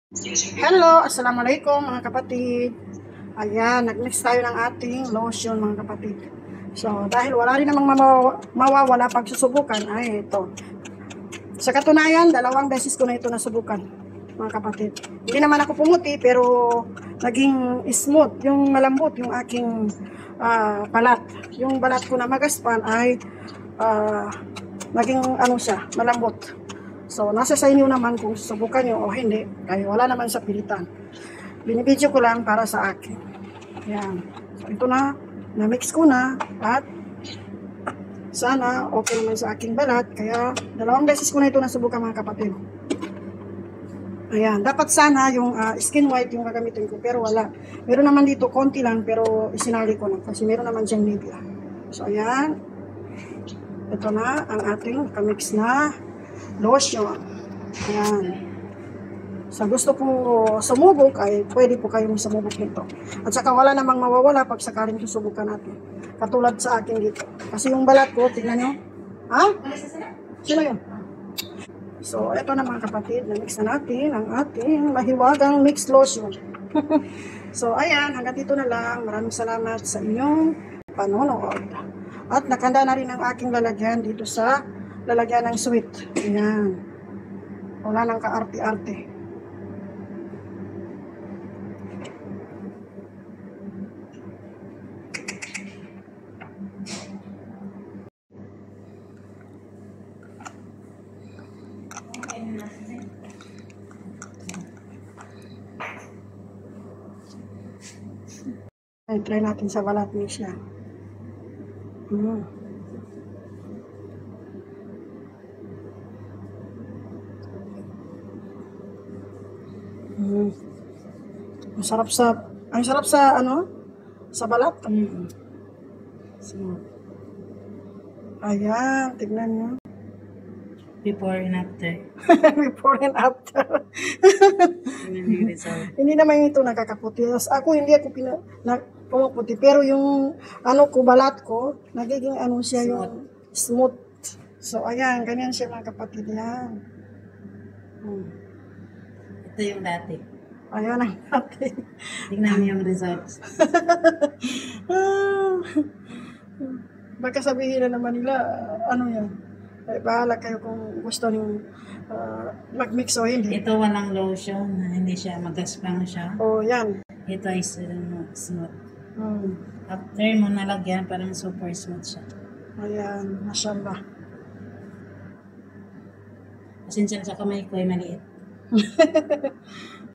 Hello, assalamualaikum mga kapatid. Ayan, nag-mix tayo ng ating lotion mga kapatid. So, dahil wala rin namang mawawala pag susubukan, ay ito. Sa katunayan, 2 beses ko na ito nasubukan mga kapatid. Hindi naman ako pumuti pero naging smooth, yung malambot yung aking balat. Yung balat ko na magaspan ay naging ano siya, malambot. So, nasa sa inyo naman kung susubukan nyo o hindi. Kaya wala naman sa pilitan. Binibidyo ko lang para sa akin. Ayan. So, ito na. Na-mix ko na. At sana okay naman sa aking balat. Kaya 2 beses ko na ito nasubukan mga kapatid. Ayan. Dapat sana yung skin white yung gagamitin ko. Pero wala. Meron naman dito konti lang. Pero isinali ko na. Kasi meron naman dyan Nivea. So, ayan. Ito na ang ating kamix na lotion. Ayan. Sa gusto po sumubok ay pwede po kayong sumubok nito. At saka wala namang mawawala pag sakaling susubukan natin. Katulad sa akin dito. Kasi yung balat ko, tignan nyo. Ha? Sino yun? So, ito na mga kapatid. Na-mix na natin ang ating mahiwagang mixed lotion. So, ayan. Hanggang dito na lang. Maraming salamat sa inyong panonood. At nakanda na rin ang aking lalagyan dito sa lalagyan ng sweet. Ayan. Wala nang kaarte-arte. Ay, try natin sa balat ni siya. Ang sarap sa ano? Sa balat. So, ayan, tignan nyo. Before and after. Before and after. Hindi naman ito nakakaputi. Ako hindi ako pumuputi. Pero yung ano ko, balat ko, nagiging ano siya yung smooth. So, ayan, ganyan siya mga kapatid. Yan. Ito yung dati. Ayan ang natin. Tingnan niyo yung results. Baka sabihin na naman nila, ano yan. Ay, bahala kayo kung gusto niyo mag-mix o hindi. Ito walang lotion. Hindi siya magaspang siya. O, yan. Ito ay smooth. After mo nalagyan, parang super smooth siya. Ayan, mashallah. Pasensya na sa kamay ko ay maliit.